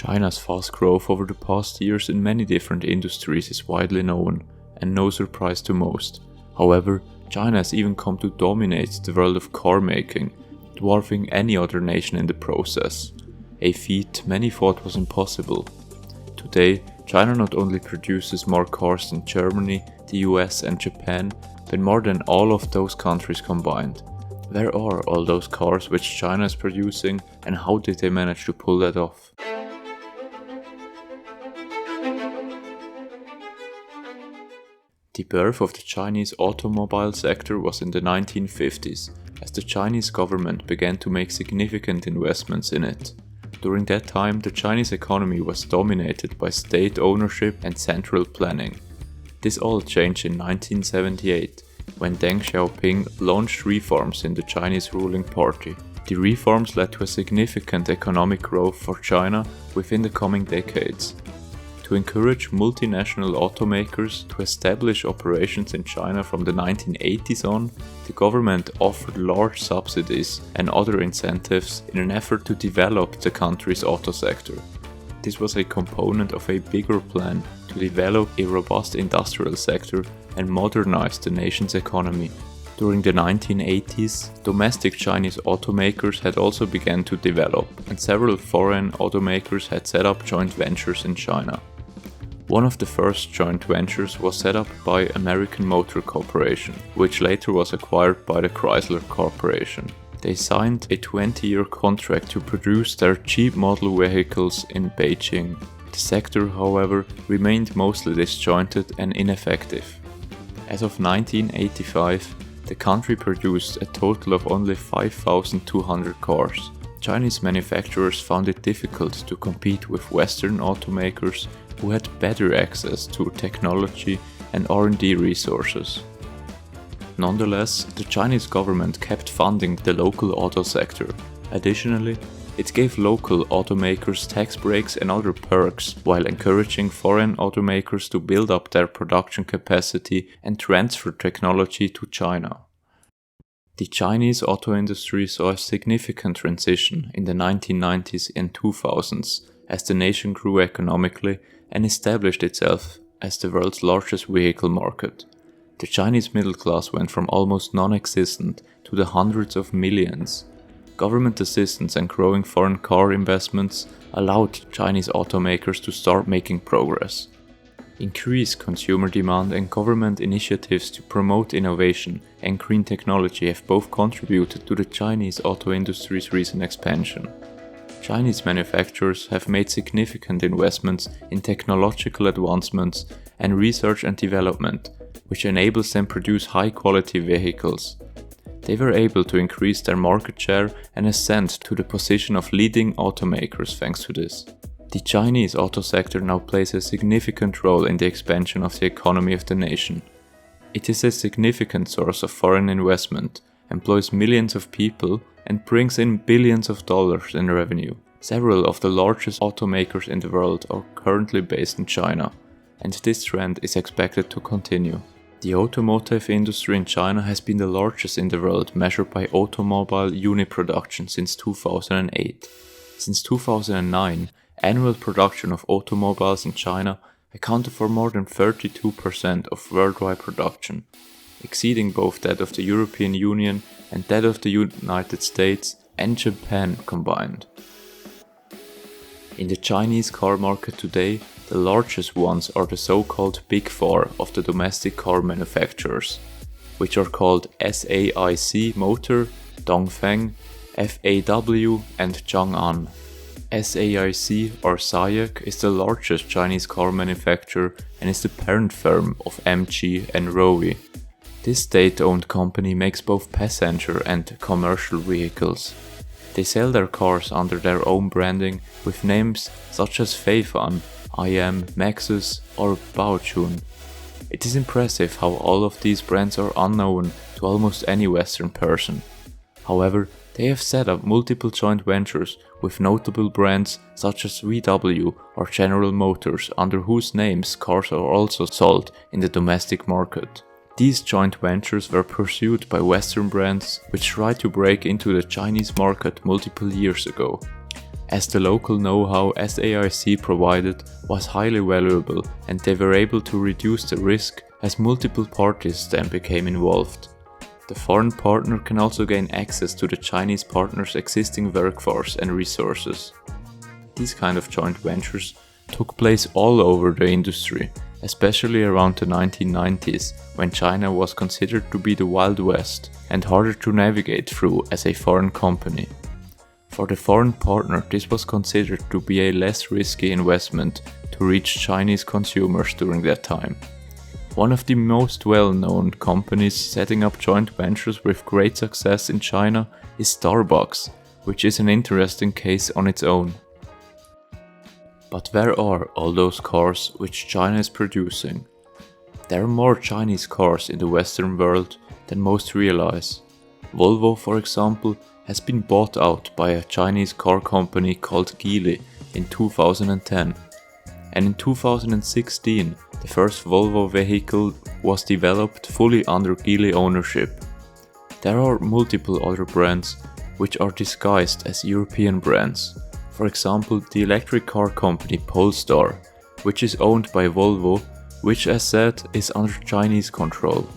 China's fast growth over the past years in many different industries is widely known, and no surprise to most. However, China has even come to dominate the world of car making, dwarfing any other nation in the process, a feat many thought was impossible. Today, China not only produces more cars than Germany, the US and Japan, but more than all of those countries combined. Where are all those cars which China is producing, and how did they manage to pull that off? The birth of the Chinese automobile sector was in the 1950s, as the Chinese government began to make significant investments in it. During that time, the Chinese economy was dominated by state ownership and central planning. This all changed in 1978, when Deng Xiaoping launched reforms in the Chinese ruling party. The reforms led to a significant economic growth for China within the coming decades. To encourage multinational automakers to establish operations in China from the 1980s on, the government offered large subsidies and other incentives in an effort to develop the country's auto sector. This was a component of a bigger plan to develop a robust industrial sector and modernize the nation's economy. During the 1980s, domestic Chinese automakers had also begun to develop, and several foreign automakers had set up joint ventures in China. One of the first joint ventures was set up by American Motor Corporation, which later was acquired by the Chrysler Corporation. They signed a 20-year contract to produce their cheap model vehicles in Beijing. The sector, however, remained mostly disjointed and ineffective. As of 1985, the country produced a total of only 5,200 cars. Chinese manufacturers found it difficult to compete with Western automakers who had better access to technology and R&D resources. Nonetheless, the Chinese government kept funding the local auto sector. Additionally, it gave local automakers tax breaks and other perks, while encouraging foreign automakers to build up their production capacity and transfer technology to China. The Chinese auto industry saw a significant transition in the 1990s and 2000s as the nation grew economically and established itself as the world's largest vehicle market. The Chinese middle class went from almost non-existent to the hundreds of millions. Government assistance and growing foreign car investments allowed Chinese automakers to start making progress. Increased consumer demand and government initiatives to promote innovation and green technology have both contributed to the Chinese auto industry's recent expansion. Chinese manufacturers have made significant investments in technological advancements and research and development, which enables them to produce high-quality vehicles. They were able to increase their market share and ascend to the position of leading automakers thanks to this. The Chinese auto sector now plays a significant role in the expansion of the economy of the nation. It is a significant source of foreign investment, employs millions of people, and brings in billions of dollars in revenue. Several of the largest automakers in the world are currently based in China, and this trend is expected to continue. The automotive industry in China has been the largest in the world measured by automobile unit production since 2008. Since 2009, annual production of automobiles in China accounted for more than 32% of worldwide production, exceeding both that of the European Union and that of the United States and Japan combined. In the Chinese car market today, the largest ones are the so-called Big Four of the domestic car manufacturers, which are called SAIC Motor, Dongfeng, FAW and Chang'an. SAIC or SAIC is the largest Chinese car manufacturer and is the parent firm of MG and Rowe. This state-owned company makes both passenger and commercial vehicles. They sell their cars under their own branding with names such as Feifan, IM, Maxus or Baochun. It is impressive how all of these brands are unknown to almost any Western person. However, they have set up multiple joint ventures with notable brands such as VW or General Motors, under whose names cars are also sold in the domestic market. These joint ventures were pursued by Western brands which tried to break into the Chinese market multiple years ago. as the local know-how SAIC provided was highly valuable and they were able to reduce the risk as multiple parties then became involved. The foreign partner can also gain access to the Chinese partner's existing workforce and resources. These kind of joint ventures took place all over the industry, especially around the 1990s, when China was considered to be the Wild West and harder to navigate through as a foreign company. For the foreign partner, this was considered to be a less risky investment to reach Chinese consumers during that time. One of the most well-known companies setting up joint ventures with great success in China is Starbucks, which is an interesting case on its own. But where are all those cars which China is producing? There are more Chinese cars in the Western world than most realize. Volvo, for example, has been bought out by a Chinese car company called Geely in 2010. And in 2016, the first Volvo vehicle was developed fully under Geely ownership. There are multiple other brands which are disguised as European brands. For example, the electric car company Polestar, which is owned by Volvo, which as said is under Chinese control.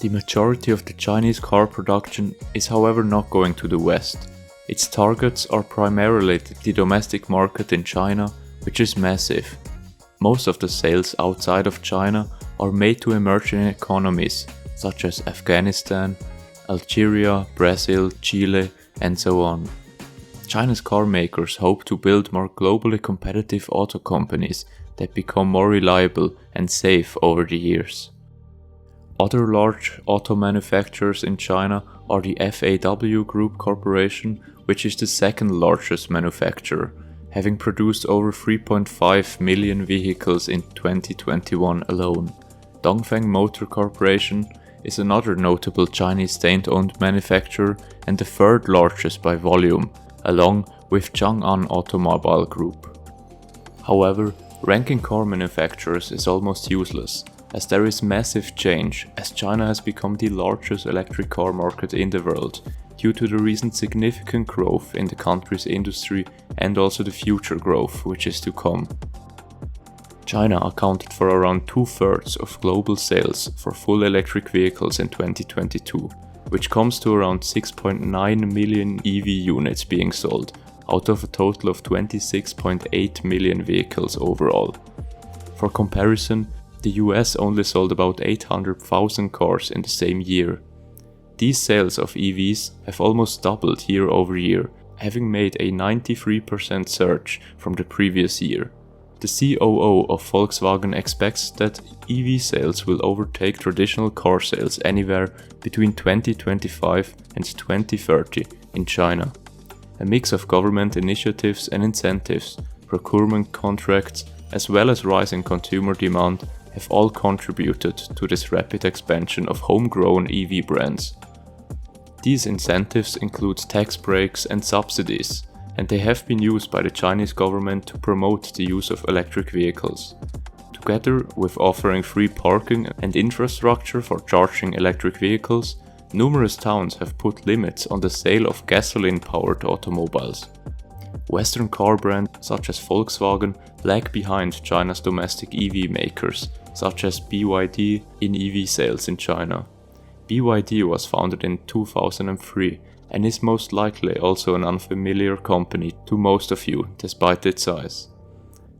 The majority of the Chinese car production is however not going to the West. Its targets are primarily the domestic market in China, which is massive. Most of the sales outside of China are made to emerging economies such as Afghanistan, Algeria, Brazil, Chile, and so on. China's car makers hope to build more globally competitive auto companies that become more reliable and safe over the years. Other large auto manufacturers in China are the FAW Group Corporation, which is the second largest manufacturer, having produced over 3.5 million vehicles in 2021 alone. Dongfeng Motor Corporation is another notable Chinese state-owned manufacturer and the third largest by volume, along with Chang'an Automobile Group. However, ranking car manufacturers is almost useless, as there is massive change as China has become the largest electric car market in the world due to the recent significant growth in the country's industry and also the future growth which is to come. China accounted for around 2/3 of global sales for full electric vehicles in 2022, which comes to around 6.9 million EV units being sold, out of a total of 26.8 million vehicles overall. For comparison, the US only sold about 800,000 cars in the same year. These sales of EVs have almost doubled year over year, having made a 93% surge from the previous year. The COO of Volkswagen expects that EV sales will overtake traditional car sales anywhere between 2025 and 2030 in China. A mix of government initiatives and incentives, procurement contracts, as well as rising consumer demand have all contributed to this rapid expansion of homegrown EV brands. These incentives include tax breaks and subsidies, and they have been used by the Chinese government to promote the use of electric vehicles. Together with offering free parking and infrastructure for charging electric vehicles, numerous towns have put limits on the sale of gasoline-powered automobiles. Western car brands such as Volkswagen lag behind China's domestic EV makers, such as BYD, in EV sales in China. BYD was founded in 2003 and is most likely also an unfamiliar company to most of you, despite its size.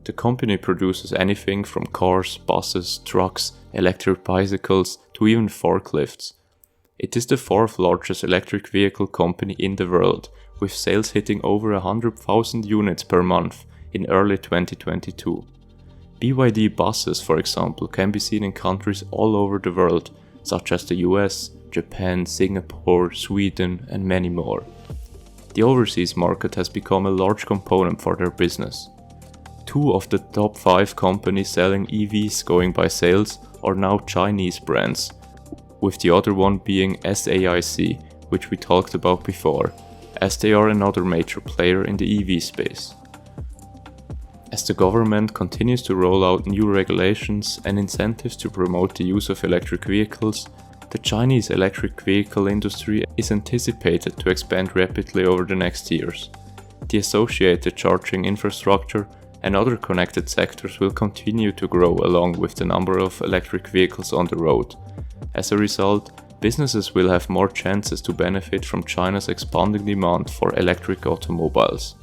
The company produces anything from cars, buses, trucks, electric bicycles, to even forklifts. It is the fourth largest electric vehicle company in the world, with sales hitting over 100,000 units per month in early 2022. BYD buses, for example, can be seen in countries all over the world, such as the US, Japan, Singapore, Sweden, and many more. The overseas market has become a large component for their business. 2 of the top 5 companies selling EVs going by sales are now Chinese brands, with the other one being SAIC, which we talked about before, as they are another major player in the EV space. As the government continues to roll out new regulations and incentives to promote the use of electric vehicles, the Chinese electric vehicle industry is anticipated to expand rapidly over the next years. the associated charging infrastructure and other connected sectors will continue to grow along with the number of electric vehicles on the road. As a result, businesses will have more chances to benefit from China's expanding demand for electric automobiles.